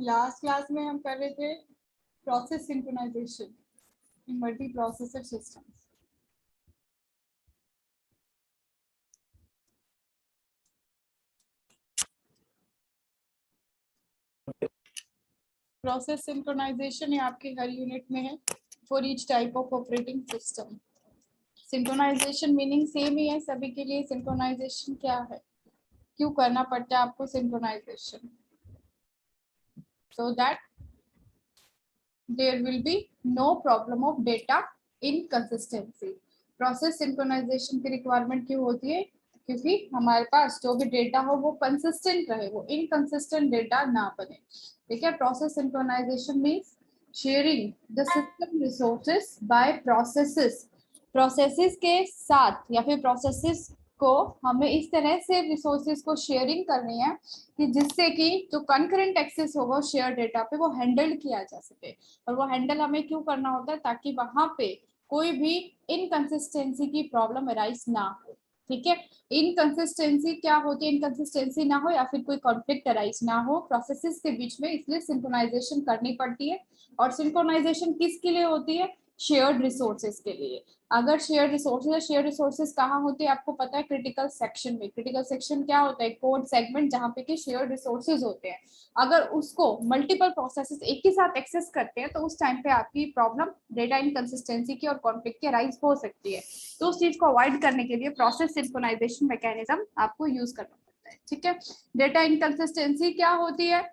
Last class में हम कर रहे थे process synchronization in multi processor systems. Process synchronization ये आपके हर यूनिट में है for each type of operating system. Synchronization meaning same ही है सभी के लिए। सिंक्रोनाइजेशन क्या है, क्यों करना पड़ता है आपको synchronisation, so that there will be no problem of data inconsistency। Process synchronisation की रिक्वायरमेंट क्यों होती है, क्योंकि हमारे पास जो भी डेटा हो वो कंसिस्टेंट रहे, वो इनकंसिस्टेंट डेटा ना बने। ठीक है, process synchronisation means sharing the system resources by processes. Processes के साथ या फिर प्रोसेसेस को हमें इस तरह से रिसोर्सेज को शेयरिंग करनी है कि जिससे कि जो कंकरेंट एक्सेस होगा शेयर डेटा पे वो हैंडल किया जा सके। और वो हैंडल हमें क्यों करना होता है, ताकि वहां पे कोई भी इनकंसिस्टेंसी की प्रॉब्लम अराइज ना हो। ठीक है, इनकंसिस्टेंसी क्या होती है, इनकंसिस्टेंसी ना हो या फिर कोई कॉन्फ्लिक्ट अराइज ना हो प्रोसेसेस के बीच में, इसलिए सिंक्रोनाइजेशन करनी पड़ती है। और सिंक्रोनाइजेशन किसके लिए होती है, शेयर्ड रिसोर्सेज के लिए। अगर शेयर रिसोर्सेज कहाँ होते हैं आपको पता है, क्रिटिकल सेक्शन में। क्रिटिकल सेक्शन क्या होता है, कोड सेगमेंट जहाँ पे कि शेयर रिसोर्सेज होते हैं। अगर उसको मल्टीपल प्रोसेसेस एक ही साथ एक्सेस करते हैं तो उस टाइम पे आपकी प्रॉब्लम डेटा इनकंसिस्टेंसी की और कॉन्फ्लिक्ट की राइज हो सकती है। तो उस चीज को अवॉइड करने के लिए प्रोसेस सिंक्रोनाइजेशन मैकेनिज्म आपको यूज करना पड़ता है। ठीक है, डेटा इनकंसिस्टेंसी क्या होती है,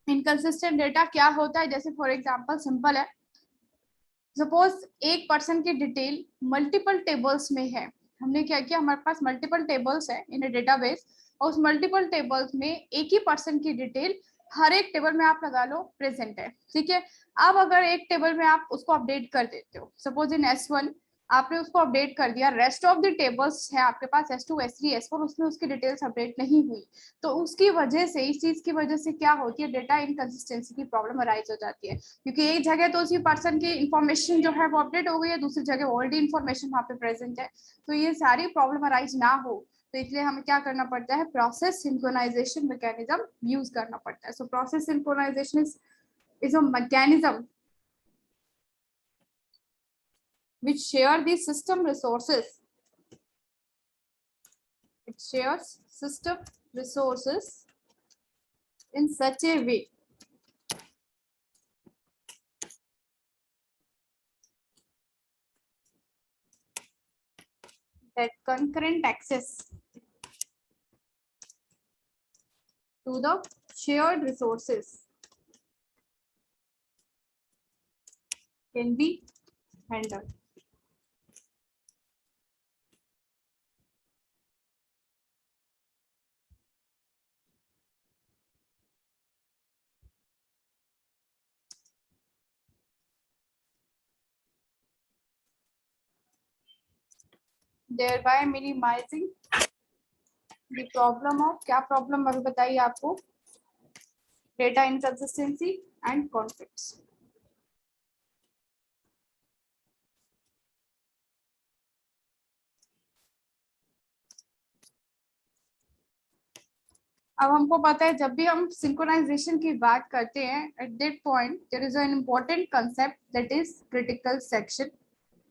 इनकंसिस्टेंट डेटा क्या होता है, जैसे फॉर एग्जांपल सिंपल है, सपोज एक पर्सन की डिटेल मल्टीपल टेबल्स में है। हमने क्या किया, हमारे पास मल्टीपल टेबल्स है इन डेटाबेस, और उस मल्टीपल टेबल्स में एक ही पर्सन की डिटेल हर एक टेबल में आप लगा लो प्रेजेंट है। ठीक है, अब अगर एक टेबल में आप उसको अपडेट कर देते हो, सपोज इन S1 आपने उसको अपडेट कर दिया, रेस्ट ऑफ द टेबल्स है आपके पास S2 S3 S4, उसमें उसकी डिटेल्स अपडेट नहीं हुई, तो उसकी वजह से, इस चीज की वजह से क्या होती है, डेटा इनकंसिस्टेंसी की प्रॉब्लम अराइज हो जाती है। क्योंकि एक जगह तो उसी पर्सन की इंफॉर्मेशन जो है वो अपडेट हो गई है, दूसरी जगह ऑलरेडी इंफॉर्मेशन वहाँ पे प्रेजेंट है। तो ये सारी प्रॉब्लम अराइज ना हो, तो इसलिए हमें क्या करना पड़ता है, प्रोसेस सिंक्रोनाइजेशन मैकेनिज्म यूज करना पड़ता है। So process synchronisation is a mechanism which share the system resources. It shares system resources in such a way that concurrent access to the shared resources can be handled. Thereby minimizing the problem of, क्या problem अभी बताइए आपको, data inconsistency and conflicts. अब हमको पता है जब भी हम सिंक्रोनाइजेशन की बात करते हैं, at that point there is an important concept that is critical section.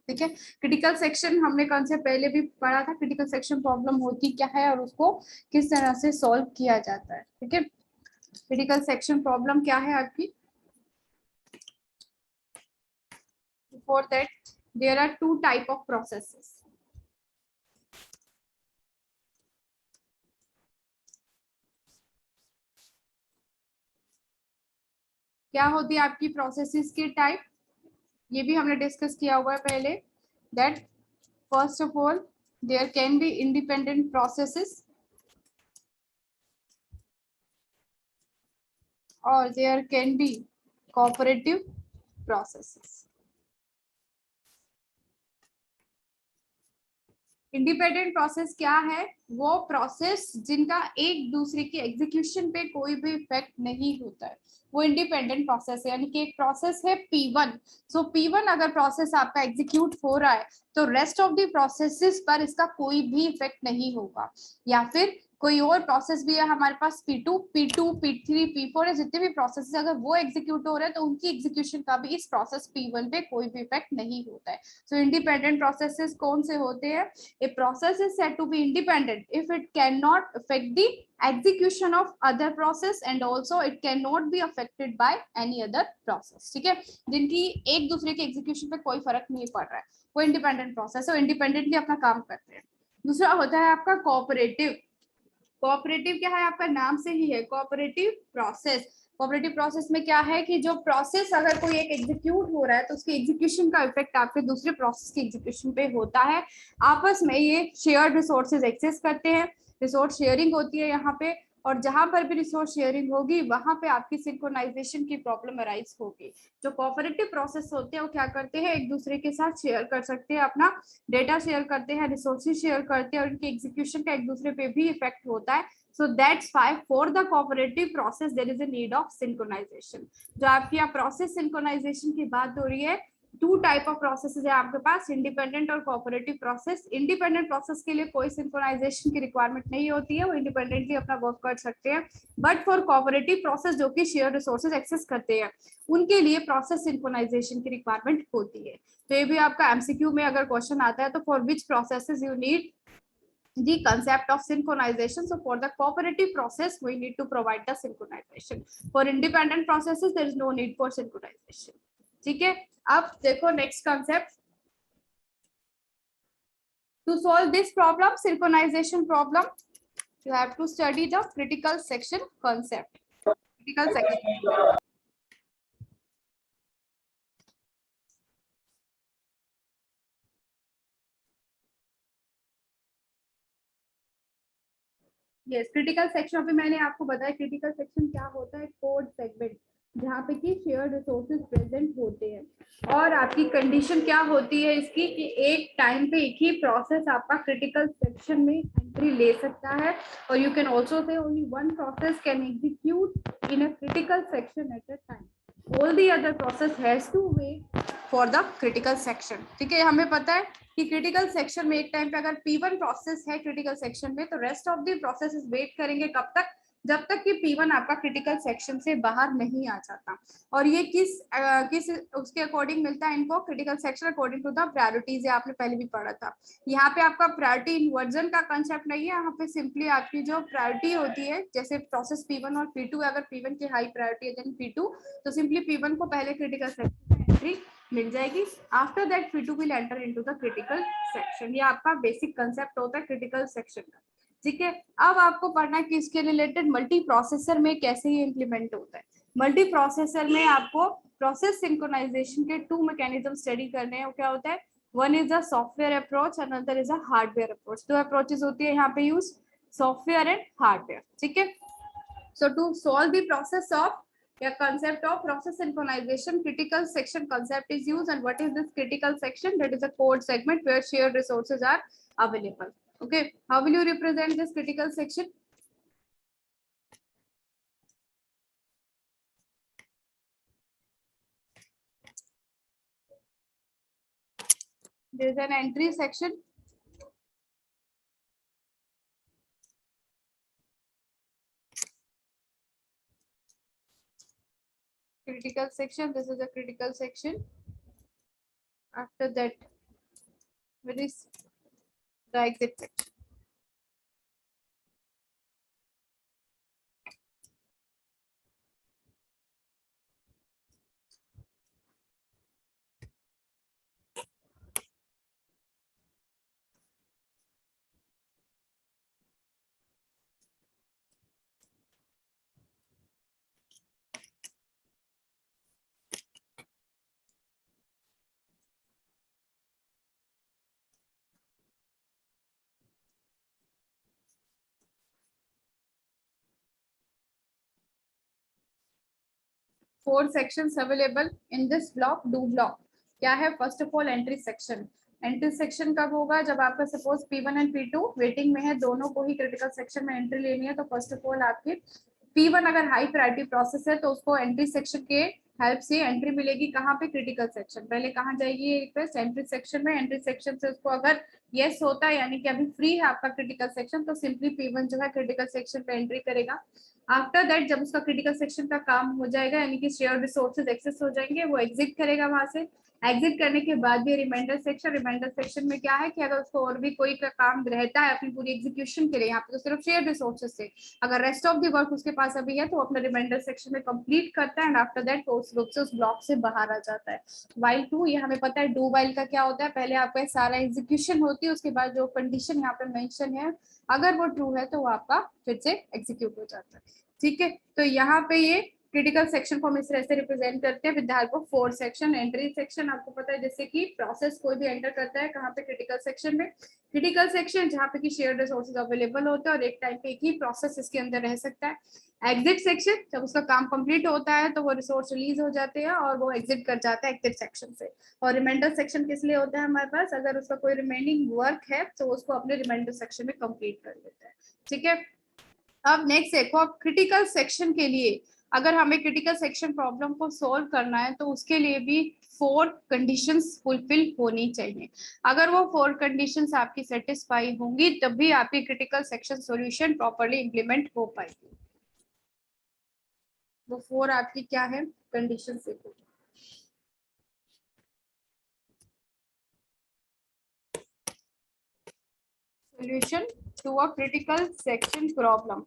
ठीक है, क्रिटिकल सेक्शन हमने कॉन्सेप्ट पहले भी पढ़ा था, क्रिटिकल सेक्शन प्रॉब्लम होती क्या है और उसको किस तरह से सॉल्व किया जाता है। ठीक है, क्रिटिकल सेक्शन प्रॉब्लम क्या है आपकी, before that there are two type of processes. क्या होती है आपकी प्रोसेसेस की टाइप, ये भी हमने डिस्कस किया हुआ है पहले, that first of all there can be independent processes और there can be cooperative processes. Independent process क्या है, वो प्रोसेस जिनका एक दूसरे की एग्जीक्यूशन पे कोई भी इफेक्ट नहीं होता है, वो इंडिपेंडेंट प्रोसेस है। यानी कि एक प्रोसेस है P1, सो P1 अगर प्रोसेस आपका एग्जीक्यूट हो रहा है तो रेस्ट ऑफ द प्रोसेसेस पर इसका कोई भी इफेक्ट नहीं होगा। या फिर कोई और प्रोसेस भी है हमारे पास P2, P3, P4 है, जितने भी प्रोसेस अगर वो एग्जीक्यूट हो रहे हैं तो उनकी एग्जीक्यूशन का भी इस प्रोसेस P1 पे कोई भी इफेक्ट नहीं होता है। सो इंडिपेंडेंट प्रोसेसेस कौन से होते हैं? A process is said to be independent if it can not affect the execution of other process and also it cannot be affected by any other process। ठीक है, जिनकी एक दूसरे के एग्जीक्यूशन पे कोई फर्क नहीं पड़ रहा है, वो इंडिपेंडेंट प्रोसेस है, इंडिपेंडेंटली अपना काम करते हैं। दूसरा होता है आपका कोऑपरेटिव। कोऑपरेटिव क्या है? आपका नाम से ही है, कोऑपरेटिव प्रोसेस। कोऑपरेटिव प्रोसेस में क्या है कि जो प्रोसेस अगर कोई एक एग्जीक्यूट हो रहा है तो उसके एग्जीक्यूशन का इफेक्ट आपके दूसरे प्रोसेस के एग्जीक्यूशन पे होता है। आपस में ये शेयर्ड रिसोर्सेज एक्सेस करते हैं, रिसोर्स शेयरिंग होती है यहाँ पे, और जहां पर भी रिसोर्स शेयरिंग होगी वहां पे आपकी सिंक्रोनाइजेशन की प्रॉब्लम अराइज होगी। जो कोऑपरेटिव प्रोसेस होते हैं वो क्या करते हैं, एक दूसरे के साथ शेयर कर सकते हैं, अपना डेटा शेयर करते हैं, रिसोर्सेज शेयर करते हैं, और उनके एग्जीक्यूशन का एक दूसरे पे भी इफेक्ट होता है। So that's why for the cooperative process there is a need of synchronization। जो आपकी यहाँ प्रोसेस सिंक्रोनाइजेशन की बात हो रही है, टू टाइप ऑफ प्रोसेसेस है आपके पास, इंडिपेंडेंट और कोऑपरेटिव प्रोसेस। इंडिपेंडेंट प्रोसेस के लिए कोई सिंक्रोनाइजेशन की रिक्वायरमेंट नहीं होती है, वो इंडिपेंडेंटली अपना वर्क कर सकते हैं। बट फॉर कोऑपरेटिव प्रोसेस जो कि शेयर रिसोर्सेज एक्सेस करते हैं, उनके लिए प्रोसेस सिंक्रोनाइजेशन की रिक्वायरमेंट होती है। तो ये भी आपका एमसीक्यू में अगर क्वेश्चन आता है तो for which processes you need the concept of synchronization। So for the cooperative process we need to provide the synchronization, for independent processes there is no need for synchronization। ठीक है, अब देखो next concept. to solve this problem, synchronization problem, you have to study the critical section concept। critical section yes, critical section अभी मैंने आपको बताया critical section क्या होता है, कोड सेगमेंट जहाँ पे कि शेयर्ड रिसोर्सेज प्रेजेंट होते हैं। और आपकी कंडीशन क्या होती है इसकी कि एक टाइम पे एक ही प्रोसेस आपका क्रिटिकल सेक्शन में एंट्री ले सकता है, और you can also say only one process can execute in a critical section at a time, all the other process has to wait for the critical section। ठीक है, हमें पता है कि क्रिटिकल सेक्शन में एक टाइम पे अगर P1 प्रोसेस है क्रिटिकल सेक्शन में, तो rest of the processes wait करेंगे कब तक, जब तक कि P1 आपका क्रिटिकल सेक्शन से बाहर नहीं आ जाता। और ये किस उसके अकॉर्डिंग मिलता है इनको, critical section according to the priorities, आपने पहले भी पढ़ा था। यहाँ पे आपका प्रायोरिटी इन्वर्जन का कंसेप्ट नहीं है, यहाँ पे सिंपली आपकी जो प्रायोरिटी होती है, जैसे प्रोसेस P1 और P2, अगर P1 की हाई प्रायोरिटी है देन P2, तो सिंपली P1 को पहले क्रिटिकल सेक्शन में एंट्री मिल जाएगी, after that P2 will enter into the critical section. ये आपका बेसिक कंसेप्ट होता है क्रिटिकल सेक्शन का। ठीक है, अब आपको पढ़ना है कि इसके रिलेटेड मल्टी प्रोसेसर में कैसे ये इंप्लीमेंट होता है। मल्टी प्रोसेसर में आपको प्रोसेस सिंक्रोनाइजेशन के टू मैकेनिज्म स्टडी करने हैं। क्या होता है, one is a software approach, another is a hardware approach. दो अप्रोचेस होती है यहाँ पे यूज, सॉफ्टवेयर एंड हार्डवेयर। ठीक है, so to solve the process of या concept of process synchronization, critical section concept is used। and what is this critical section? That is a code segment where shared resources are available। okay, how will you represent this critical section? There is an entry section, critical section, this is a critical section, after that where is the exit section। Four sections available in this block. Do block क्या है, first of all entry section. Entry section कब होगा, जब आपका suppose P1 and P2 waiting में है, दोनों को ही क्रिटिकल सेक्शन में एंट्री लेनी है। तो फर्स्ट ऑफ ऑल आपके P1 अगर हाई प्रायोरिटी प्रोसेस है तो उसको एंट्री सेक्शन के हेल्प से एंट्री मिलेगी कहाँ पे, क्रिटिकल सेक्शन। पहले कहाँ जाएगी ये रिक्वेस्ट, एंट्री सेक्शन में। एंट्री सेक्शन से उसको अगर यस होता है यानी कि अभी फ्री है आपका क्रिटिकल सेक्शन, तो सिंपली P1 जो है क्रिटिकल सेक्शन पे एंट्री करेगा। आफ्टर दैट जब उसका क्रिटिकल सेक्शन का काम हो जाएगा यानी कि शेयर रिसोर्सेज एक्सेस हो जाएंगे, वो एग्जिट करेगा वहां से। एग्जिट करने के बाद भी रिमाइंडर सेक्शन में क्या है कि अगर उसको और भी कोई का काम रहता है अपनी पूरी एग्जीक्यूशन के लिए, यहाँ पे तो सिर्फ शेयर रिसोर्सेज से, अगर रेस्ट ऑफ द वर्क उसके पास अभी है तो अपना रिमाइंडर सेक्शन में कंप्लीट करता है एंड आफ्टर दैट वो उस ग्रुप से, उस ब्लॉक से बाहर आ जाता है। वाइल टू, ये हमें पता है डू वाइल का क्या होता है, पहले आपका सारा एग्जीक्यूशन होती है, उसके बाद जो कंडीशन यहाँ पे मेंशन है अगर वो ट्रू है तो वो आपका फिर से एग्जीक्यूट हो जाता है। ठीक है, तो यहाँ पे ये क्रिटिकल सेक्शन को हम इस तरह से रिप्रेजेंट करते हैं with the help of 4 section. Entry section आपको पता है जैसे कि प्रोसेस कोई भी एंटर करता है कहाँ पे, क्रिटिकल सेक्शन में। क्रिटिकल सेक्शन जहाँ पे कि शेयर्ड रिसोर्सेज अवेलेबल होते हैं और एक टाइम पे एक ही प्रोसेस इसके अंदर रह सकता है। एग्जिट सेक्शन, जब उसका काम कंप्लीट होता है तो वो रिसोर्स रिलीज हो जाते हैं और वो एग्जिट कर जाता है एग्जिट सेक्शन से। और रिमाइंडर सेक्शन किस लिए होता है हमारे पास, अगर उसका कोई रिमेनिंग वर्क है तो उसको अपने रिमाइंडर सेक्शन में कंप्लीट कर लेता है। ठीक है, अब नेक्स्ट देखो, अब क्रिटिकल सेक्शन के लिए अगर हमें क्रिटिकल सेक्शन प्रॉब्लम को सॉल्व करना है तो उसके लिए भी 4 कंडीशंस फुलफिल होनी चाहिए। अगर वो 4 कंडीशंस आपकी सेटिस्फाई होंगी तब भी आपकी critical section solution properly implement हो पाएगी। वो 4 आपकी क्या है कंडीशंस देखो। Solution to a critical section problem.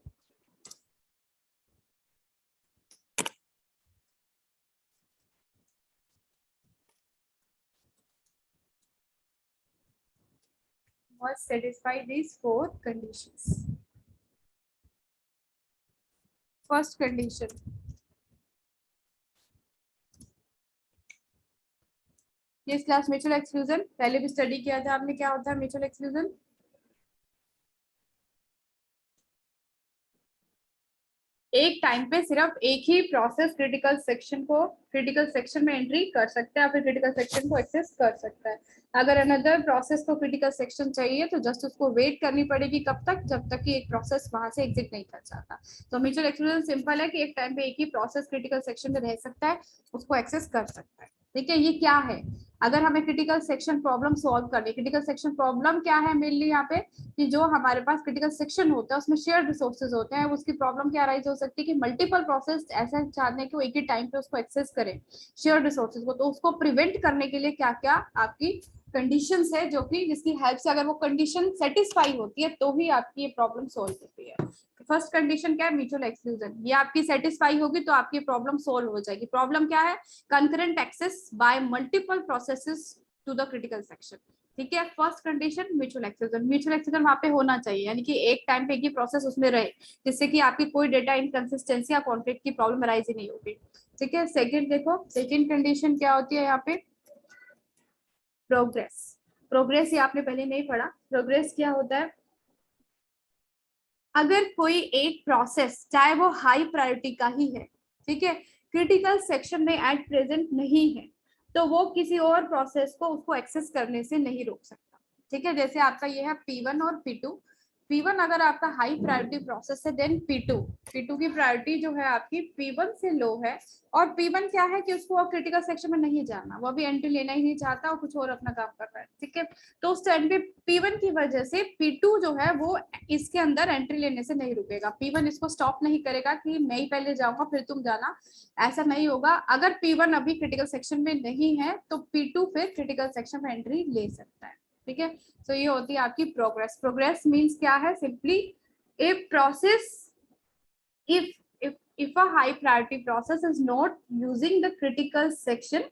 Must satisfy these 4 conditions. First condition. ये क्लास म्यूचुअल एक्सक्लूजन पहले भी स्टडी किया था आपने, क्या होता है म्यूचुअल एक्सक्लूजन। एक टाइम पे सिर्फ एक ही प्रोसेस क्रिटिकल सेक्शन में एंट्री कर सकता है, फिर क्रिटिकल सेक्शन को एक्सेस कर सकता है। अगर अनदर प्रोसेस को क्रिटिकल सेक्शन चाहिए तो जस्ट उसको वेट करनी पड़ेगी, कब तक, जब तक कि एक प्रोसेस वहां से एग्जिट नहीं कर जाता। तो म्यूचुअल एक्सक्लूजन सिंपल है कि एक टाइम पे एक ही प्रोसेस क्रिटिकल सेक्शन में रह सकता है, उसको एक्सेस कर सकता है। ठीक है, ये क्या है, अगर हमें क्रिटिकल सेक्शन प्रॉब्लम सॉल्व करनी, क्रिटिकल सेक्शन प्रॉब्लम क्या है मेनली यहाँ पे, कि जो हमारे पास क्रिटिकल सेक्शन होता है उसमें शेयर रिसोर्सेज होते हैं, उसकी प्रॉब्लम क्या राइज हो सकती है कि मल्टीपल प्रोसेस ऐसा चाहते हैं कि वो एक ही टाइम पे उसको एक्सेस करें शेयर रिसोर्सेज को। तो उसको प्रिवेंट करने के लिए क्या क्या आपकी कंडीशंस है जो कि जिसकी हेल्प से अगर वो कंडीशन सेटिस्फाई होती है तो ही आपकी ये प्रॉब्लम सॉल्व होती है। फर्स्ट कंडीशन क्या है, म्यूचुअल एक्सक्लूजन, ये आपकी सेटिस्फाई होगी तो आपकी प्रॉब्लम सॉल्व हो जाएगी। प्रॉब्लम क्या है, concurrent access by multiple processes to the critical section. ठीक है, फर्स्ट कंडीशन म्यूचुअल एक्सक्लूजन वहां पे होना चाहिए, यानी कि एक टाइम पे एक ही प्रोसेस उसमें रहे जिससे कि आपकी कोई डेटा इनकंसिस्टेंसी या कॉन्फ्लिक्ट की प्रॉब्लम अराइज ही नहीं होगी। ठीक है, सेकंड देखो, सेकंड कंडीशन क्या होती है यहाँ पे, प्रोग्रेस ये आपने पहले नहीं पढ़ा। प्रोग्रेस क्या होता है, अगर कोई एक प्रोसेस चाहे वो हाई प्रायोरिटी का ही है, ठीक है, क्रिटिकल सेक्शन में एट प्रेजेंट नहीं है तो वो किसी और प्रोसेस को उसको एक्सेस करने से नहीं रोक सकता। ठीक है, जैसे आपका ये है P1 और P2। P1 अगर आपका हाई प्रायोरिटी प्रोसेस है, देन P2 की प्रायोरिटी जो है आपकी P1 से लो है। और P1 क्या है कि उसको अब क्रिटिकल सेक्शन में नहीं जाना, वो अभी एंट्री लेना ही नहीं चाहता और कुछ और अपना काम कर रहा है। ठीक है, तो उस टाइम पे P1 की वजह से P2 जो है वो इसके अंदर एंट्री लेने से नहीं रुकेगा। P1 इसको स्टॉप नहीं करेगा कि मैं ही पहले जाऊंगा फिर तुम जाना, ऐसा नहीं होगा। अगर P1 अभी क्रिटिकल सेक्शन में नहीं है तो P2 फिर क्रिटिकल सेक्शन में एंट्री ले सकता है। ठीक है, तो ये होती है आपकी प्रोग्रेस मींस क्या है, simply a process if a high priority process is not using the critical section,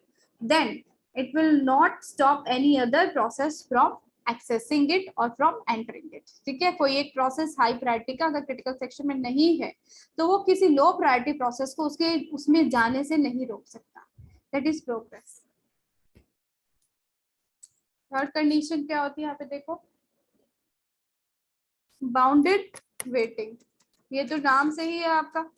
then it will not stop any other process from accessing it or from entering it। ठीक है, कोई एक process high priority का अगर critical section में नहीं है तो वो किसी लो प्रायोरिटी प्रोसेस को उसके उसमें जाने से नहीं रोक सकता। That is progress. Third condition क्या होती है यहाँ पे देखो, बाउंडेड वेटिंग। ये तो नाम से ही है आपका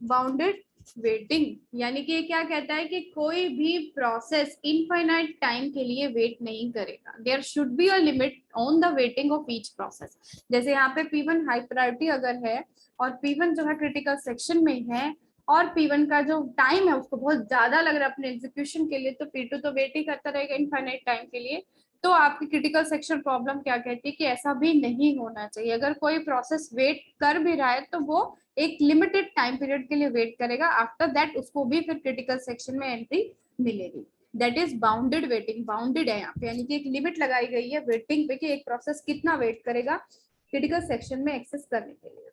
बाउंडेड वेटिंग, यानी कि क्या कहता है कि कोई भी प्रोसेस इनफाइनाइट टाइम के लिए वेट नहीं करेगा। There should be a limit on the waiting of each process. जैसे यहाँ पे P1 हाई प्रायोरिटी अगर है और P1 जो है क्रिटिकल सेक्शन में है और P1 का जो टाइम है उसको बहुत ज्यादा लग रहा है अपने एग्जीक्यूशन के लिए, तो P2 तो वेट ही करता रहेगा इनफाइनाइट टाइम के लिए। तो आपकी क्रिटिकल सेक्शन प्रॉब्लम क्या कहती है कि ऐसा भी नहीं होना चाहिए। अगर कोई प्रोसेस वेट कर भी रहा है तो वो एक लिमिटेड टाइम पीरियड के लिए वेट करेगा, आफ्टर दैट उसको भी फिर क्रिटिकल सेक्शन में एंट्री मिलेगी। That is bounded waiting, bounded है यहाँ पे, यानी कि एक लिमिट लगाई गई है वेटिंग पे कि एक प्रोसेस कितना वेट करेगा क्रिटिकल सेक्शन में एक्सेस करने के लिए।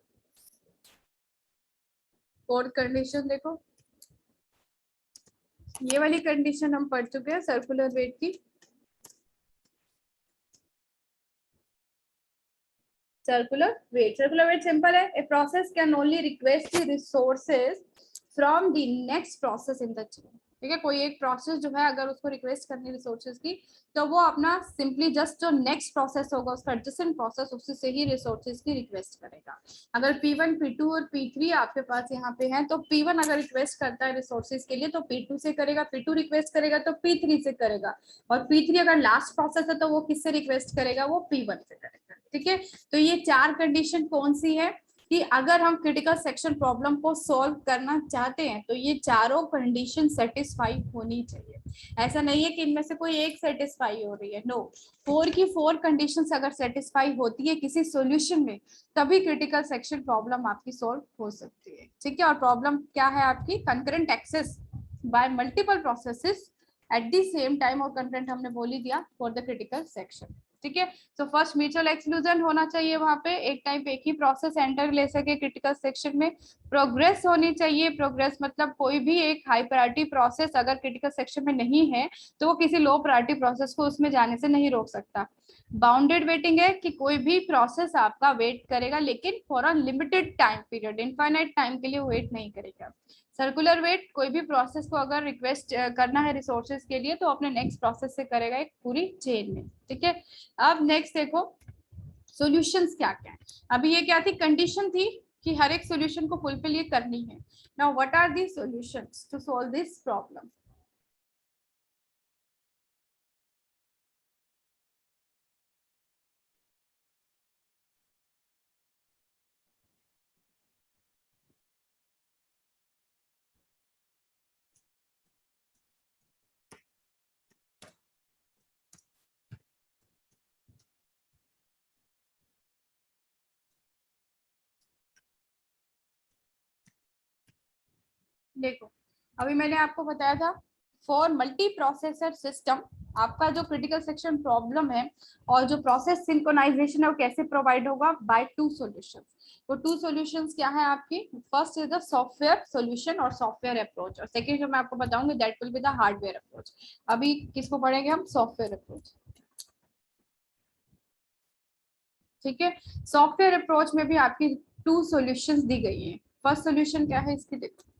फोर्थ कंडीशन देखो, ये वाली कंडीशन हम पढ़ चुके हैं सर्कुलर वेट की। सर्कुलर वेट सिंपल है, a process can only request the resources from the next process in the chain. ठीक है, कोई एक प्रोसेस जो है अगर उसको रिक्वेस्ट करनी रिसोर्सेज की, तो वो अपना सिंपली जस्ट जो नेक्स्ट प्रोसेस होगा उसका एडजेसेंट प्रोसेस, उसी से ही रिसोर्सेज की रिक्वेस्ट करेगा। अगर P1, P2 और P3 आपके पास यहाँ पे है, तो P1 अगर रिक्वेस्ट करता है रिसोर्सेज के लिए तो P2 से करेगा, P2 रिक्वेस्ट करेगा तो P3 से करेगा, और P3 अगर लास्ट प्रोसेस है तो वो किससे रिक्वेस्ट करेगा, वो P1 से करेगा। ठीक है, तो ये चार कंडीशन कौन सी है कि अगर हम क्रिटिकल सेक्शन प्रॉब्लम को सॉल्व करना चाहते हैं तो ये चारों कंडीशन सेटिस्फाई होनी चाहिए। ऐसा नहीं है कि इनमें से कोई एक सेटिस्फाई हो रही है, नो, 4 की 4 कंडीशंस अगर सेटिस्फाई होती है किसी सॉल्यूशन में, तभी क्रिटिकल सेक्शन प्रॉब्लम आपकी सॉल्व हो सकती है। ठीक है, और प्रॉब्लम क्या है आपकी, concurrent access by multiple processes at the same time, और कंटेंट हमने बोल ही दिया फॉर द क्रिटिकल सेक्शन। ठीक है, तो फर्स्ट म्यूचुअल एक्सक्लूजन होना चाहिए, वहां पे एक टाइम पे एक ही प्रोसेस एंटर ले सके क्रिटिकल सेक्शन में। प्रोग्रेस होनी चाहिए, प्रोग्रेस मतलब कोई भी एक हाई प्रायोरिटी प्रोसेस अगर क्रिटिकल सेक्शन में नहीं है तो वो किसी लो प्रायोरिटी प्रोसेस को उसमें जाने से नहीं रोक सकता। बाउंडेड वेटिंग है कि कोई भी प्रोसेस आपका वेट करेगा लेकिन for a limited time period, infinite time के लिए वेट नहीं करेगा। सर्कुलर वेट, कोई भी प्रोसेस को अगर रिक्वेस्ट करना है रिसोर्सेज के लिए तो अपने नेक्स्ट प्रोसेस से करेगा एक पूरी चेन में। ठीक है, अब नेक्स्ट देखो सॉल्यूशंस क्या क्या है। अभी ये क्या थी, कंडीशन थी कि हर एक सॉल्यूशन को फुलफिल ये करनी है। Now what are the solutions to solve this problem. देखो, अभी मैंने आपको बताया था फॉर मल्टी प्रोसेसर सिस्टम आपका जो क्रिटिकल सेक्शन प्रॉब्लम है और जो प्रोसेस सिंक्रोनाइजेशन है वो कैसे प्रोवाइड होगा, बाय टू सॉल्यूशंस। वो टू सॉल्यूशंस क्या है आपकी, first is the software solution और सॉफ्टवेयर अप्रोच, और सेकंड जो मैं आपको बताऊंगी that will be the hardware approach. अभी किसको पढ़ेंगे हम, सॉफ्टवेयर अप्रोच। ठीक है, सॉफ्टवेयर अप्रोच में भी आपकी टू सॉल्यूशंस दी गई हैं। फर्स्ट सॉल्यूशन क्या है इसकी, देखो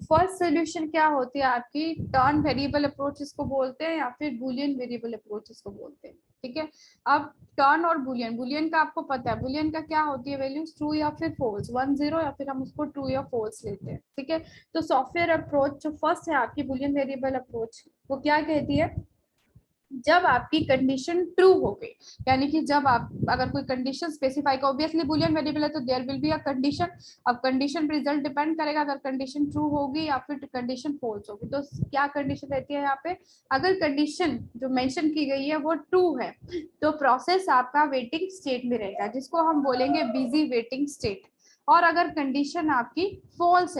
फर्स्ट सोल्यूशन क्या होती है आपकी, टर्न वेरिएबल अप्रोच इसको बोलते हैं या फिर बुलियन वेरिएबल अप्रोच इसको बोलते हैं। ठीक है, अब टर्न और बुलियन, बुलियन का आपको पता है बुलियन का क्या होती है वैल्यूज, ट्रू या फिर फॉल्स, 1 0 या फिर हम उसको ट्रू या फॉल्स लेते हैं। ठीक है, तो सॉफ्टवेयर अप्रोच जो फर्स्ट है आपकी बुलियन वेरिएबल अप्रोच, वो क्या कहती है, जब आपकी कंडीशन ट्रू हो गई, यानी कि जब आप अगर कोई कंडीशन स्पेसिफाई का, ऑब्वियसली बुलियन वेरिएबल है तो there will be a condition. अब कंडीशन पे रिजल्ट डिपेंड करेगा, अगर कंडीशन ट्रू होगी या फिर कंडीशन फॉल्स होगी। तो क्या कंडीशन रहती है यहाँ पे, अगर कंडीशन जो मेंशन की गई है वो ट्रू है तो प्रोसेस आपका वेटिंग स्टेट में रहेगा जिसको हम बोलेंगे बिजी वेटिंग स्टेट। और अगर कंडीशन आपकी फॉल्स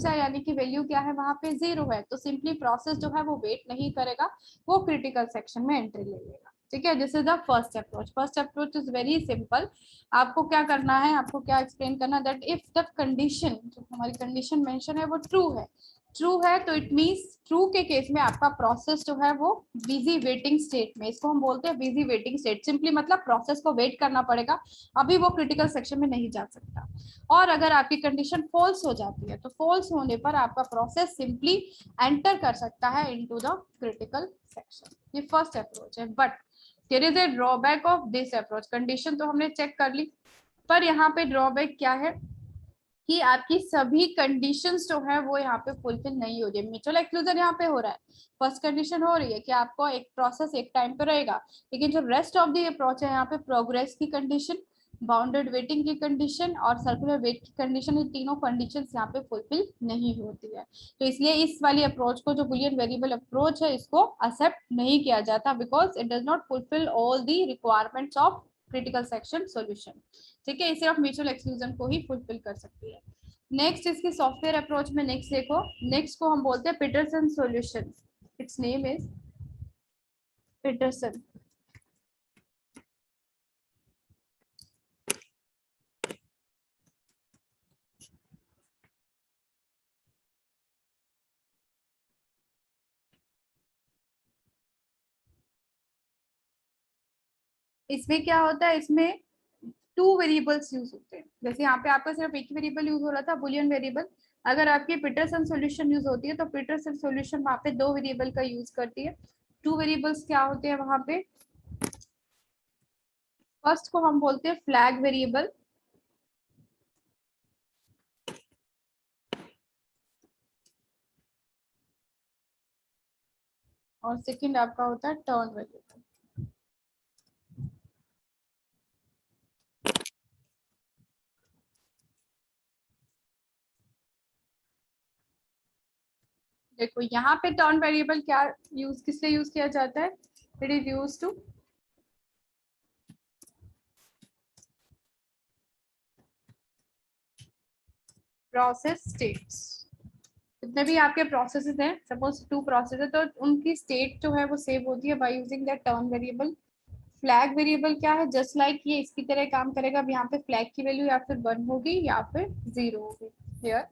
है यानी कि वैल्यू क्या है वहां पे 0 है, तो सिंपली प्रोसेस जो है वो वेट नहीं करेगा, वो क्रिटिकल सेक्शन में एंट्री ले लेगा। ठीक है, this is the first approach. First approach is very simple. आपको क्या करना है, आपको क्या एक्सप्लेन करना है, दैट इफ द कंडीशन, जो हमारी कंडीशन मेंशन है वो ट्रू है, ट्रू है तो इट मींस ट्रू के केस में आपका प्रोसेस जो है वो बिजी वेटिंग स्टेट में, इसको हम बोलते हैं बिजी वेटिंग स्टेट। सिंपली मतलब प्रोसेस को वेट करना पड़ेगा, अभी वो क्रिटिकल सेक्शन में नहीं जा सकता। और अगर आपकी कंडीशन फॉल्स हो जाती है तो फॉल्स होने पर आपका प्रोसेस सिंपली एंटर कर सकता है इनटू द क्रिटिकल सेक्शन। ये फर्स्ट अप्रोच है, but there is a drawback of this approach. Condition तो हमने चेक कर ली, पर यहाँ पे ड्रॉबैक क्या है कि आपकी सभी कंडीशंस जो है वो यहाँ पे फुलफिल नहीं हो रही है। म्यूचुअल एक्सक्लूजन यहाँ पे हो रहा है, फर्स्ट कंडीशन हो रही है कि आपको एक प्रोसेस एक टाइम पे रहेगा, लेकिन जो रेस्ट ऑफ द अप्रोच है यहाँ पे प्रोग्रेस की कंडीशन, बाउंडेड वेटिंग की कंडीशन और सर्कुलर वेट की कंडीशन, ये तीनों कंडीशंस यहाँ पे फुलफिल नहीं होती है। तो इसलिए इस वाली अप्रोच को, जो बुलियन वेरिएबल अप्रोच है, इसको एक्सेप्ट नहीं किया जाता, because it does not fulfil all the requirements of critical section solution. ठीक है, ये सिर्फ म्यूचुअल एक्सक्लूजन को ही फुलफिल कर सकती है। नेक्स्ट इसकी सॉफ्टवेयर अप्रोच में नेक्स्ट देखो, नेक्स्ट को हम बोलते हैं Peterson solution. Its name is Peterson. इसमें क्या होता है, इसमें टू वेरिएबल्स यूज होते हैं। जैसे यहाँ पे आपका सिर्फ एक ही वेरिएबल यूज हो रहा था, बुलियन वेरिएबल। अगर आपकी पीटरसन सॉल्यूशन यूज होती है तो पीटरसन सॉल्यूशन वहाँ पे दो वेरिएबल का यूज करती है। टू वेरिएबल्स क्या होते हैं वहां पे, फर्स्ट को हम बोलते हैं फ्लैग वेरिएबल, और सेकंड आपका होता है टर्न वेरिएबल। देखो यहाँ पे टर्न वेरिएबल क्या यूज, किस लिए यूज किया जाता है, it is use to process states. जितने भी आपके प्रोसेसेस हैं, सपोज टू प्रोसेस है, तो उनकी स्टेट जो है वो सेव होती है by using that turn variable. Flag variable क्या है, जस्ट लाइक ये इसकी तरह काम करेगा। अब यहाँ पे फ्लैग की वैल्यू या फिर 1 होगी या फिर 0 होगी। Here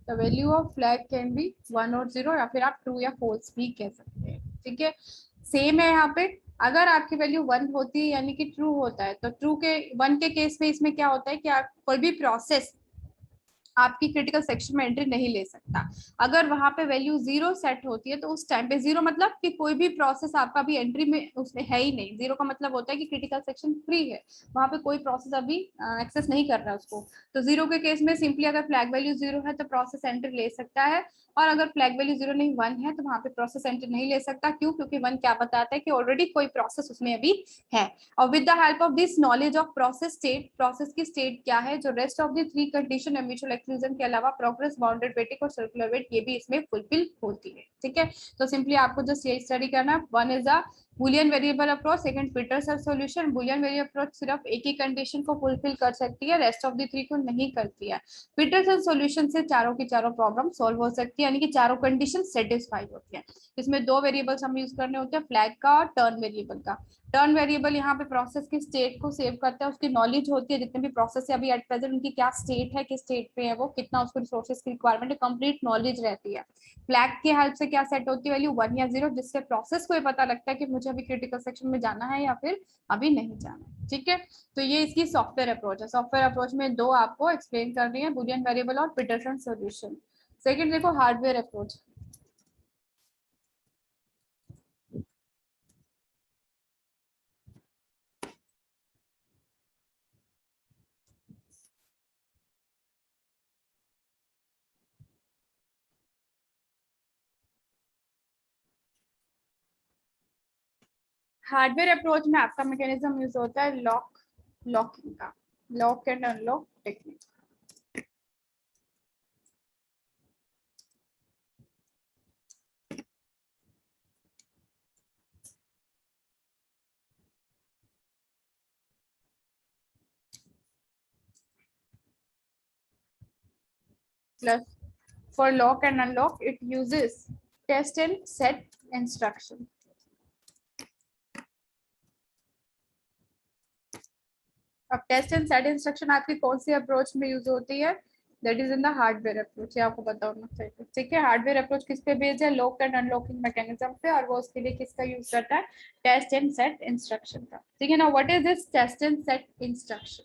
the value of flag can be 1 और 0, या फिर आप ट्रू या फॉल्स भी कह सकते हैं। ठीक है, सेम है यहाँ पे। अगर आपकी वैल्यू 1 होती है यानी कि ट्रू होता है, तो ट्रू के 1 के केस में इसमें क्या होता है कि आप कोई भी प्रोसेस आपकी क्रिटिकल सेक्शन में एंट्री नहीं ले सकता। अगर वहां पे वैल्यू 0 सेट होती है तो उस टाइम पे 0 मतलब कि कोई भी प्रोसेस आपका भी एंट्री में उसमें है ही नहीं। 0 का मतलब होता है कि क्रिटिकल सेक्शन फ्री है, वहां पे कोई प्रोसेस अभी एक्सेस नहीं कर रहा है उसको। तो 0 के केस में सिंपली अगर फ्लैग वैल्यू 0 है तो प्रोसेस एंट्री ले सकता है, और अगर फ्लैग वैल्यू 0 नहीं 1 है तो वहां पे प्रोसेस एंट्री नहीं ले सकता। क्यों? क्योंकि 1 क्या बताता है कि ऑलरेडी कोई प्रोसेस उसमें अभी है। और with the help of this knowledge of process state, process की स्टेट क्या है, जो rest of the three condition है म्यूचुअल एक्सक्लूजन के अलावा, प्रोग्रेस, बाउंडेड वेटिंग और सर्कुलर वेट, ये भी इसमें फुलफिल होती है। ठीक है, तो सिंपली आपको जस्ट ये स्टडी करना है। One is a Boolean variable approach, second Peterson solution. Boolean variable approach सिर्फ एक ही कंडीशन को फुलफिल कर सकती है, रेस्ट ऑफ द थ्री को नहीं करती है। पीटरसन सॉल्यूशन से चारों की चारों प्रॉब्लम सॉल्व हो सकती है, यानी कि चारों कंडीशन सेटिस्फाई होती है। इसमें दो वेरिएबल्स हम यूज करने होते हैं, फ्लैग का और टर्न वेरिएबल का। टर्न वेरिएबल यहाँ पे प्रोसेस की स्टेट को सेव करता है, उसकी नॉलेज होती है जितने भी प्रोसेस है अभी एट प्रेजेंट उनकी क्या स्टेट है, किस स्टेट पे है वो, कितना उसको रिसोर्सेज की रिक्वायरमेंट है, कंप्लीट नॉलेज रहती है। फ्लैग की हेल्प से क्या सेट होती है, वैल्यू 1 या 0, जिससे प्रोसेस को ये पता लगता है कि मुझे अभी क्रिटिकल सेक्शन में जाना है या फिर अभी नहीं जाना। ठीक है, तो ये इसकी सॉफ्टवेयर अप्रोच है। सॉफ्टवेयर अप्रोच में दो आपको एक्सप्लेन करनी है, बुलियन वेरिएबल और पीटरसन सॉल्यूशन। सेकंड देखो हार्डवेयर अप्रोच। हार्डवेयर अप्रोच में आपका मैकेनिज्म यूज होता है लॉकिंग का, lock and unlock technique. Plus for lock and unlock it uses test and set instruction. अब टेस्ट एंड सेट इंस्ट्रक्शन आपकी कौन सी अप्रोच में यूज होती है, that is in the hardware approach, ये आपको पता होना चाहिए। ठीक है, हार्डवेयर अप्रोच किस पे बेस्ड है, लॉक एंड अनलॉकिंग मैकेनिज्म पे, और वो उसके लिए किसका यूज करता है, टेस्ट एंड सेट इंस्ट्रक्शन का। ठीक है ना, what is this test and set instruction?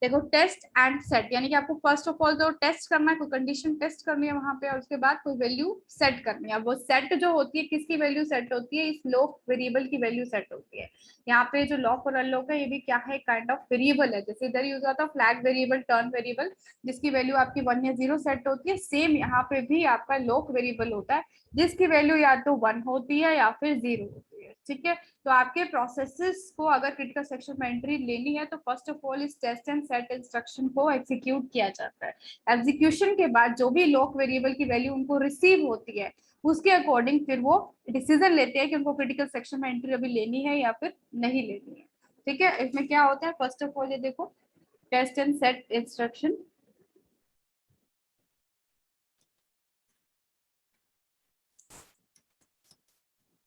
देखो टेस्ट एंड सेट यानी कि आपको फर्स्ट ऑफ ऑल तो टेस्ट करना है, कोई कंडीशन टेस्ट करनी है वहां पे, और उसके बाद कोई वैल्यू सेट करनी है। वो सेट जो होती है किसकी वैल्यू सेट होती है, इस लॉक वेरिएबल की वैल्यू सेट होती है। यहाँ पे जो लॉक और अनलॉक है ये भी क्या है, काइंड ऑफ वेरिएबल है। जैसे इधर यूज होता है फ्लैग वेरिएबल, टर्न वेरिएबल, जिसकी वैल्यू आपकी 1 या 0 सेट होती है। सेम यहाँ पे भी आपका लॉक वेरिएबल होता है जिसकी वैल्यू या तो 1 होती है या फिर 0 होती है। ठीक है, तो आपके प्रोसेसेस को अगर क्रिटिकल सेक्शन में एंट्री लेनी है तो फर्स्ट ऑफ ऑल इस टेस्ट एंड सेट इंस्ट्रक्शन को एग्जीक्यूट किया जाता है। एग्जीक्यूशन के बाद जो भी लॉक वेरिएबल की वैल्यू उनको रिसीव होती है उसके अकॉर्डिंग फिर वो डिसीजन लेते हैं कि उनको क्रिटिकल सेक्शन में एंट्री अभी लेनी है या फिर नहीं लेनी है। ठीक है, इसमें क्या होता है, फर्स्ट ऑफ ऑल ये देखो test and set instruction,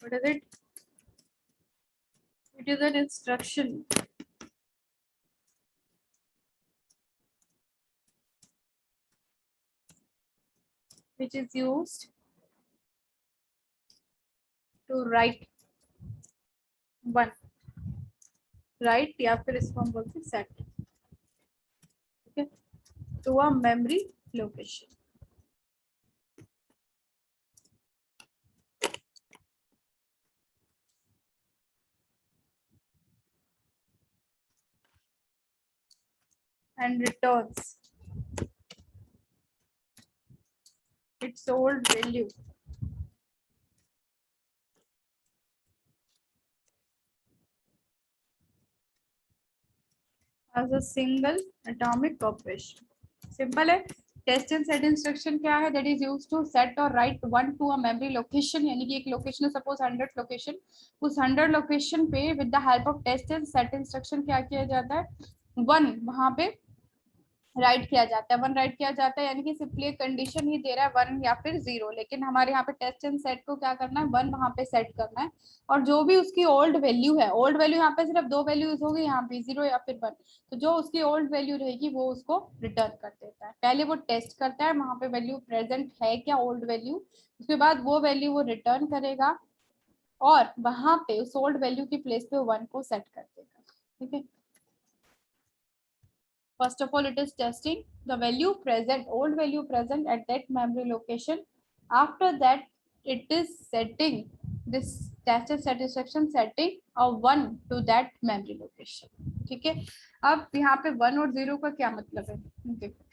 what is it? It is an instruction which is used to write one, write या फिर इसको हम बोलते हैं सेट, ठीक है, to a memory location. And returns its old value as a single atomic operation. Simple है। Test and set instruction क्या है, that is used to set और write one to a memory location, यानी कि एक location है suppose 100 location, उस 100 location पे with the help of test and set instruction क्या किया जाता है, वन वहां पे राइट किया जाता है। वन राइट किया जाता है यानी कि सिंपली एक कंडीशन ही दे रहा है 1 या फिर 0, लेकिन हमारे यहाँ पे टेस्ट एंड सेट को क्या करना है, 1 वहां पे सेट करना है, और जो भी उसकी ओल्ड वैल्यू है, ओल्ड वैल्यू यहाँ पे सिर्फ 2 वैल्यूज होगी, यहाँ पे 0 या फिर 1, तो जो उसकी ओल्ड वैल्यू रहेगी वो उसको रिटर्न कर देता है। पहले वो टेस्ट करता है वहां पे वैल्यू प्रेजेंट है क्या, ओल्ड वैल्यू, उसके बाद वो वैल्यू वो रिटर्न करेगा और वहां पे उस ओल्ड वैल्यू की प्लेस पे 1 को सेट कर देगा। ठीक है, first of all, it is testing the value present, old value present at that memory location. After that, it is setting this test satisfaction setting a 1 to that memory location. ठीक है, अब यहाँ पे 1 और 0 का क्या मतलब है, देखो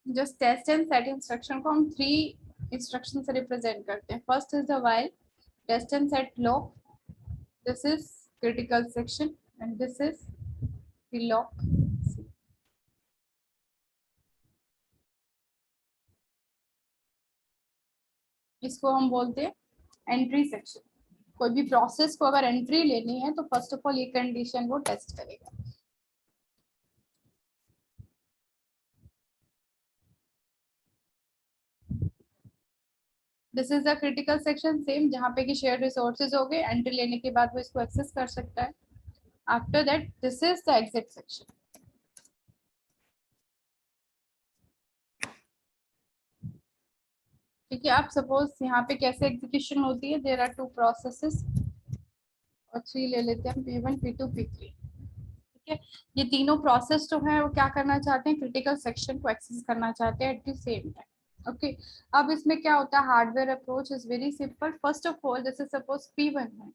just test and set instruction को हम 3 इंस्ट्रक्शन से रिप्रेजेंट करते हैं। First is the while test and set lock, this is critical section and this is the lock. इसको हम बोलते हैं एंट्री सेक्शन। कोई भी प्रोसेस को अगर एंट्री लेनी है तो फर्स्ट ऑफ ऑल ये कंडीशन वो टेस्ट करेगा। This is the critical section, same जहाँ पे कि शेयर रिसोर्सेज हो गए, एंट्री लेने के बाद वो इसको एक्सेस कर सकता है। After that this is the exit section. ठीक है, आप सपोज यहाँ पे कैसे एग्जीक्यूशन होती है, देयर आर 2 प्रोसेसेस और 3 ले लेते हैं, P1 P2 P3। ठीक है, ये तीनों प्रोसेस जो है वो क्या करना चाहते हैं, क्रिटिकल सेक्शन को एक्सेस करना चाहते हैं eight the same time. Okay अब इसमें क्या होता है, hardware approach is very simple. First of all जैसे सपोज P1 है,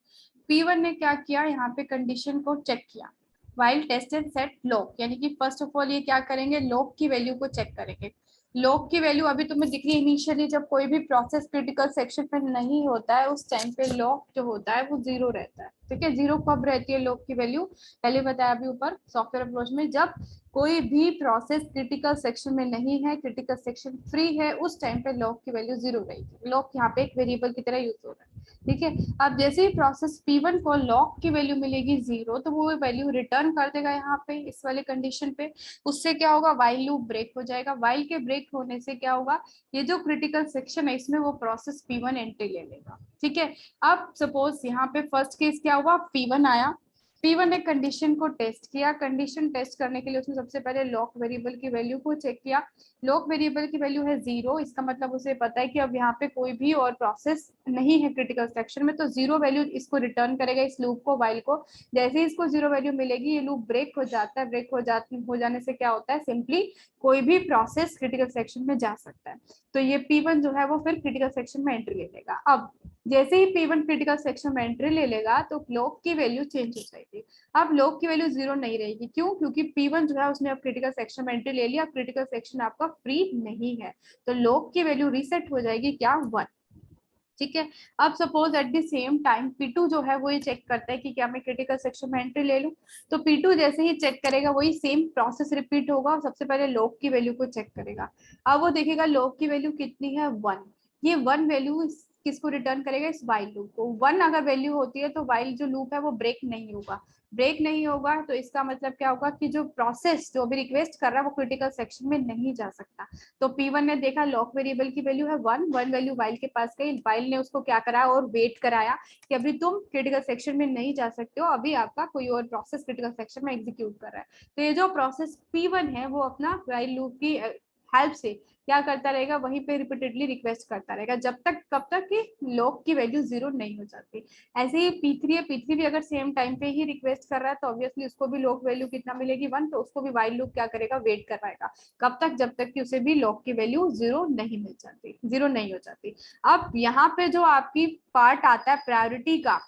P1 ने क्या किया, यहाँ पे कंडीशन को चेक किया while test and set lock, यानी कि फर्स्ट ऑफ ऑल ये क्या करेंगे, लॉक की वैल्यू को चेक करेंगे। लॉक की वैल्यू अभी तुम्हें दिख रही है, इनिशियली जब कोई भी प्रोसेस क्रिटिकल सेक्शन पे नहीं होता है उस टाइम पे लॉक जो होता है वो 0 रहता है। ठीक है, 0 कब रहती है लॉक की वैल्यू, पहले बताया अभी ऊपर सॉफ्टवेयर अप्रोच में, जब कोई भी प्रोसेस क्रिटिकल सेक्शन में नहीं है, क्रिटिकल सेक्शन फ्री है, उस टाइम पे लॉक की वैल्यू 0 रहेगी। लॉक यहाँ पे एक वेरिएबल की तरह यूज हो रहा है। ठीक है, अब जैसे ही प्रोसेस P1 को लॉक की वैल्यू मिलेगी 0, तो वो वैल्यू रिटर्न कर देगा यहाँ पे इस वाले कंडीशन पे। उससे क्या होगा, वाइल लूप ब्रेक हो जाएगा। वाइल के ब्रेक होने से क्या होगा, ये जो क्रिटिकल सेक्शन है इसमें वो प्रोसेस P1 एंट्री ले लेगा। ठीक है, अब सपोज यहाँ पे फर्स्ट केस क्या हुआ, P1 आया, P1 ने कंडीशन को टेस्ट किया। कंडीशन टेस्ट करने के लिए उसने सबसे पहले लॉक वेरिएबल की वैल्यू को चेक किया। लॉक वेरिएबल की वैल्यू है 0, इसका मतलब उसे पता है कि अब यहाँ पे कोई भी और प्रोसेस नहीं है क्रिटिकल सेक्शन में, तो 0 वैल्यू इसको रिटर्न करेगा, इस लूप को, वाइल को। जैसे ही इसको 0 वैल्यू मिलेगी ये लूप ब्रेक हो जाता है। ब्रेक हो जाने से क्या होता है, सिंपली कोई भी प्रोसेस क्रिटिकल सेक्शन में जा सकता है। तो ये P1 जो है वो फिर क्रिटिकल सेक्शन में एंट्री ले लेगा। अब जैसे ही P1 क्रिटिकल सेक्शन में एंट्री ले लेगा तो लॉक की वैल्यू चेंज हो जाएगी। अब लॉक की वैल्यू 0 नहीं रहेगी, क्यों, क्योंकि P1 जो है उसने अब क्रिटिकल सेक्शन में एंट्री ले लिया, क्रिटिकल सेक्शन आपका फ्री नहीं है, तो लॉक की वैल्यू रीसेट हो जाएगी क्या, 1। ठीक है, अब suppose eight the same time P2 जो है वो ये चेक करता है कि क्या मैं क्रिटिकल सेक्शन में एंट्री ले लूं, तो P2 जैसे ही चेक करेगा वही सेम प्रोसेस रिपीट होगा और सबसे पहले लॉक की वैल्यू को चेक करेगा। अब वो देखेगा लॉक की वैल्यू कितनी है, 1। ये 1 वैल्यू किसको रिटर्न करेगा, इस वाइल लूप को। 1 अगर वैल्यू होती है तो वाइल जो लूप है वो ब्रेक नहीं होगा। ब्रेक नहीं होगा तो इसका मतलब क्या होगा कि जो प्रोसेस जो भी रिक्वेस्ट कर रहा है वो क्रिटिकल सेक्शन में नहीं जा सकता। तो P1 ने देखा लॉक वेरिएबल की वैल्यू है 1, 1 वैल्यू वाइल के पास गई, वाइल ने उसको क्या करा और वेट कराया कि अभी तुम क्रिटिकल सेक्शन में नहीं जा सकते हो, अभी आपका कोई और प्रोसेस क्रिटिकल सेक्शन में एग्जीक्यूट कर रहा है। तो ये जो प्रोसेस P1 है वो अपना वाइल लूप की हेल्प से क्या करता रहेगा, वहीं पे रिपीटेडली रिक्वेस्ट करता रहेगा जब तक, कब तक कि लॉक की वैल्यू 0 नहीं हो जाती। ऐसे ही P3 है, P3 भी अगर सेम टाइम पे ही रिक्वेस्ट कर रहा है तो ऑब्वियसली उसको भी लॉक वैल्यू कितना मिलेगी, 1, तो उसको भी वाइल लूप क्या करेगा, वेट करवाएगा। कब तक, जब तक कि उसे भी लॉक की वैल्यू 0 नहीं मिल जाती, 0 नहीं हो जाती। अब यहाँ पे जो आपकी पार्ट आता है प्रायोरिटी का,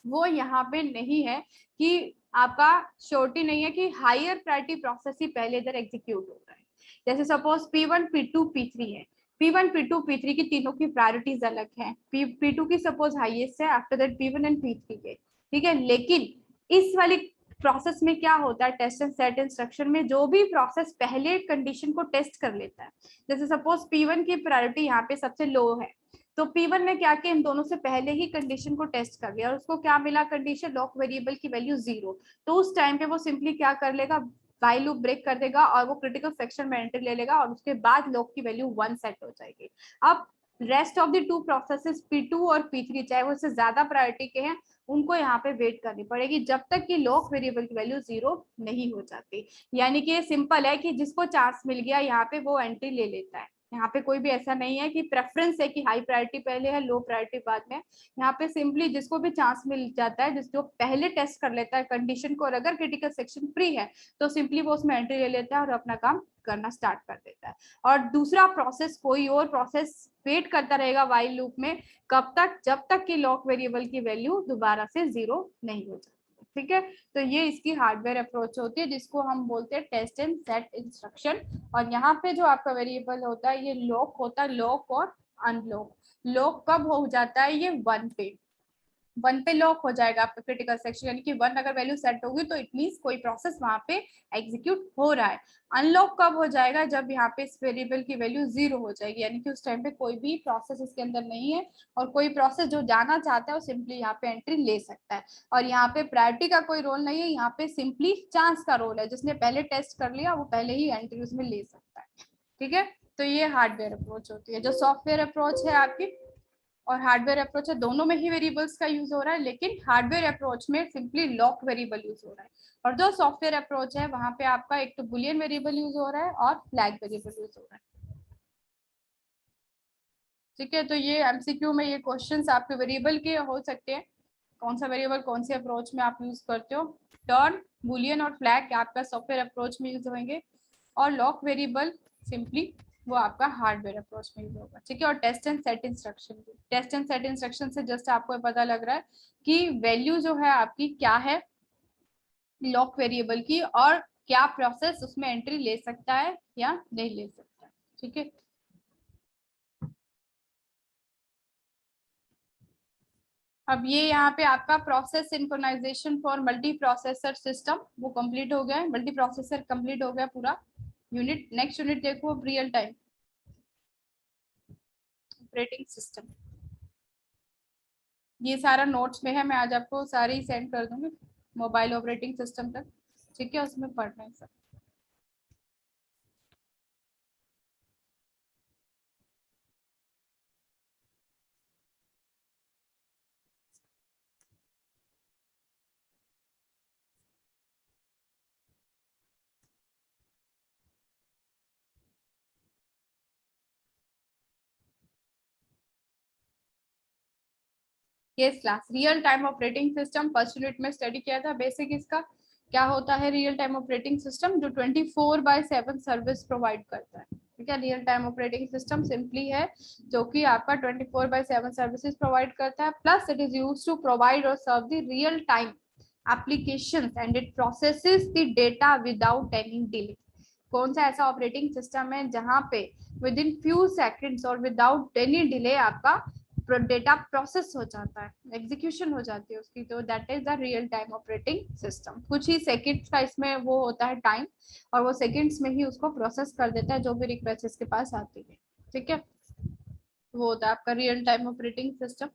वो यहाँ पे नहीं है कि आपका श्योरिटी नहीं है कि हायर प्रायोरिटी प्रोसेस ही पहले इधर एग्जीक्यूट हो रहा है। जैसे सपोज P1 P2 P3 है, P1 P2 P3 की तीनों की प्रायोरिटीज अलग है। P2 की सपोज हाईएस्ट है, after that P1 and P3 के। ठीक है, लेकिन इस वाली प्रोसेस में क्या होता है, टेस्ट एंड सेट इंस्ट्रक्शन में जो भी प्रोसेस पहले कंडीशन को टेस्ट कर लेता है, जैसे सपोज P1 की प्रायोरिटी यहाँ पे सबसे लो है, तो P1 ने क्या किया, इन दोनों से पहले ही कंडीशन को टेस्ट कर लिया और उसको क्या मिला, कंडीशन लॉक वेरिएबल की वैल्यू 0। तो उस टाइम पे वो सिंपली क्या कर लेगा, वाइल लूप ब्रेक कर देगा और वो क्रिटिकल सेक्शन में एंट्री ले लेगा और उसके बाद लॉक की वैल्यू 1 सेट हो जाएगी। अब rest of the two processes P2 और P3 चाहे वो इससे ज्यादा प्रायोरिटी के हैं, उनको यहाँ पे वेट करनी पड़ेगी जब तक कि लॉक वेरिएबल की वैल्यू 0 नहीं हो जाती। यानी कि ये सिंपल है कि जिसको चांस मिल गया यहाँ पे वो एंट्री ले लेता है। यहाँ पे कोई भी ऐसा नहीं है कि प्रेफरेंस है कि हाई प्रायोरिटी पहले है लो प्रायोरिटी बाद में। यहाँ पे सिंपली जिसको भी चांस मिल जाता है, जिस जो पहले टेस्ट कर लेता है कंडीशन को और अगर क्रिटिकल सेक्शन फ्री है तो सिंपली वो उसमें एंट्री ले लेता है और अपना काम करना स्टार्ट कर देता है। और दूसरा प्रोसेस, कोई और प्रोसेस वेट करता रहेगा वाइल लूप में, कब तक, जब तक कि लॉक वेरिएबल की वैल्यू दोबारा से 0 नहीं हो जाती। ठीक है, तो ये इसकी हार्डवेयर अप्रोच होती है जिसको हम बोलते हैं टेस्ट एंड सेट इंस्ट्रक्शन। और यहाँ पे जो आपका वेरिएबल होता है ये लॉक होता है, लॉक और अनलॉक। लॉक कब हो जाता है, ये 1 पे लॉक हो जाएगा आपका क्रिटिकल सेक्शन, यानी कि 1 अगर वैल्यू सेट होगी तो इट मींस कोई प्रोसेस वहां पे एग्जीक्यूट हो रहा है। अनलॉक कब हो जाएगा, जब यहाँ पे इस वेरिएबल की वैल्यू 0 हो जाएगी, यानी कि उस टाइम पे कोई भी प्रोसेस इसके अंदर नहीं है और कोई प्रोसेस जो जाना चाहता है वो सिंपली यहाँ पे एंट्री ले सकता है। और यहाँ पे प्रायोरिटी का कोई रोल नहीं है, यहाँ पे सिंपली चांस का रोल है, जिसने पहले टेस्ट कर लिया वो पहले ही एंट्री उसमें ले सकता है। ठीक है, तो ये हार्डवेयर अप्रोच होती है। जो सॉफ्टवेयर अप्रोच है आपकी और हार्डवेयर अप्रोच है, दोनों में ही वेरिएबल्स का यूज हो रहा है, लेकिन हार्डवेयर अप्रोच में सिंपली लॉक वेरिएबल यूज हो रहा है। और जो सॉफ्टवेयर अप्रोच है वहां पे आपका एक तो बुलियन वेरिएबल यूज हो रहा है और फ्लैग वेरिएबल यूज हो रहा है। ठीक है, तो ये एमसीक्यू में ये क्वेश्चंस आपके वेरिएबल के हो सकते हैं, कौन सा वेरिएबल कौन से अप्रोच में आप यूज करते हो। टर्न, बुलियन और फ्लैग आपका सॉफ्टवेयर अप्रोच में यूज होंगे और लॉक वेरिएबल सिंपली वो आपका हार्डवेयर अप्रोच में यूज होगा, ठीक है। और टेस्ट एंड सेट इंस्ट्रक्शन भी, टेस्ट एंड सेट इंस्ट्रक्शन से जस्ट आपको पता लग रहा है कि वैल्यू जो है आपकी क्या है लॉक वेरिएबल की, और क्या प्रोसेस उसमें एंट्री ले सकता है या नहीं ले सकता, ठीक है। अब ये यहाँ पे आपका process synchronization for multi processor system वो कंप्लीट हो गया है, मल्टी प्रोसेसर कंप्लीट हो गया पूरा यूनिट। नेक्स्ट यूनिट देखो अब रियल टाइम ऑपरेटिंग सिस्टम। ये सारा नोट्स में है, मैं आज आपको सारे ही सेंड कर दूंगी मोबाइल ऑपरेटिंग सिस्टम तक, ठीक है, उसमें पढ़ना है सब। ये class real time operating system first unit में स्टडी किया था बेसिक इसका। क्या होता है रियल टाइम ऑपरेटिंग सिस्टम? जो 24/7 सर्विस प्रोवाइड करता है, ठीक है। Real time operating system simply है जो कि आपका 24/7 सर्विसेज प्रोवाइड करता है, plus it is use to provide और serve the real time applications and it processes the data without any delay। कौन सा ऐसा ऑपरेटिंग सिस्टम है जहां पे विद इन फ्यू सेकंड्स और विदाउट एनी डिले आपका डेटा प्रोसेस हो जाता है, एग्जीक्यूशन हो जाती है उसकी, तो that is the real time operating system. कुछ ही सेकंड्स का इसमें वो होता है टाइम, और वो सेकंड्स में ही उसको प्रोसेस कर देता है जो भी रिक्वेस्ट इसके पास आती है, ठीक है। वो होता है आपका real time operating system.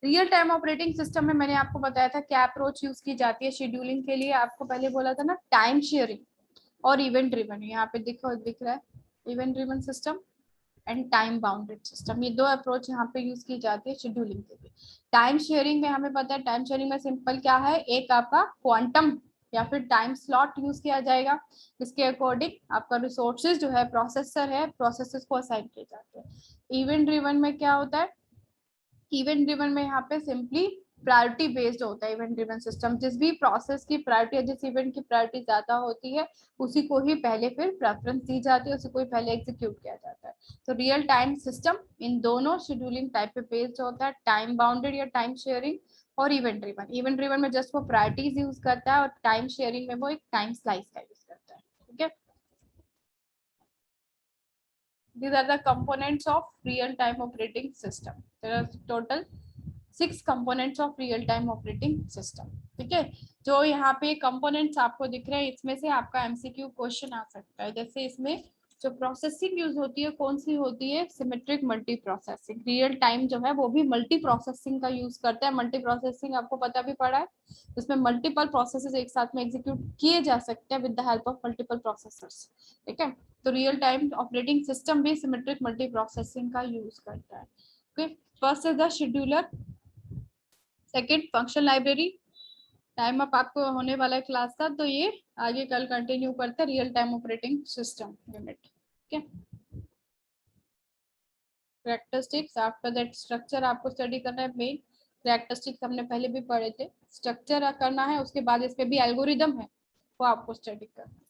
Real time operating system में मैंने आपको बताया था क्या अप्रोच यूज की जाती है शेड्यूलिंग के लिए। आपको पहले बोला था ना टाइम शेयरिंग और इवेंट ड्रिवन, यहाँ पे दिख रहा है event driven system and time bounded system, ये दो अप्रोच यहाँ पे यूज की जाती है शेड्यूलिंग के लिए। टाइम शेयरिंग में हमें पता है, टाइम शेयरिंग में सिंपल क्या है, एक आपका क्वांटम या फिर टाइम स्लॉट यूज किया जाएगा, जिसके अकॉर्डिंग आपका रिसोर्सेज जो है प्रोसेसर है प्रोसेसेस को असाइन किए जाते हैं। इवेंट ड्रिवन में क्या होता है, इवेंट ड्रिवन में यहाँ पे सिंपली प्रायोरिटी बेस्ड होता है इवेंट ड्रिवन सिस्टम, जिस भी प्रोसेस की प्रायोरिटी, जिस इवेंट की प्रायोरिटी ज्यादा होती है उसी को ही पहले फिर प्रेफरेंस दी जाती है, उसी को ही पहले एग्जीक्यूट किया जाता है। तो रियल टाइम सिस्टम इन दोनों शेड्यूलिंग टाइप पे बेस्ड होता है, टाइम बाउंडेड या टाइम शेयरिंग और इवेंट ड्रिवन। इवेंट ड्रिवन में जस्ट वो प्रायोरिटीज यूज करता है और टाइम शेयरिंग में वो एक टाइम स्लाइस का यूज करता है, ठीक है। These are the components of real time operating system. There are total 6 components of real time operating system, ठीक है। जो यहाँ पे कंपोनेंट्स आपको दिख रहे हैं इसमें से आपका एमसीक्यू क्वेश्चन आ सकता है। जैसे इसमें जो प्रोसेसिंग यूज होती है कौन सी होती है, symmetric multi processing. Real time जो है वो भी मल्टी प्रोसेसिंग का यूज करता है। मल्टी प्रोसेसिंग आपको पता भी पड़ा है, इसमें मल्टीपल प्रोसेसेस एक साथ में एग्जीक्यूट किए जा सकते हैं with the help of multiple processors, ठीक है। तो रियल टाइम ऑपरेटिंग सिस्टम भी सिमेट्रिक मल्टी प्रोसेसिंग का यूज करता है। Okay, first is the scheduler, second function library. Time up आपको होने वाला है क्लास का, तो ये आगे कल कंटिन्यू करते हैं real time operating system unit, ठीक है। कैरेक्टरिस्टिक्स, आफ्टर दैट स्ट्रक्चर आपको स्टडी करना है। मेन कैरेक्टरिस्टिक्स हमने पहले भी पढ़े थे, स्ट्रक्चर करना है, उसके बाद इस पे भी एल्गोरिदम है वो आपको स्टडी करना है।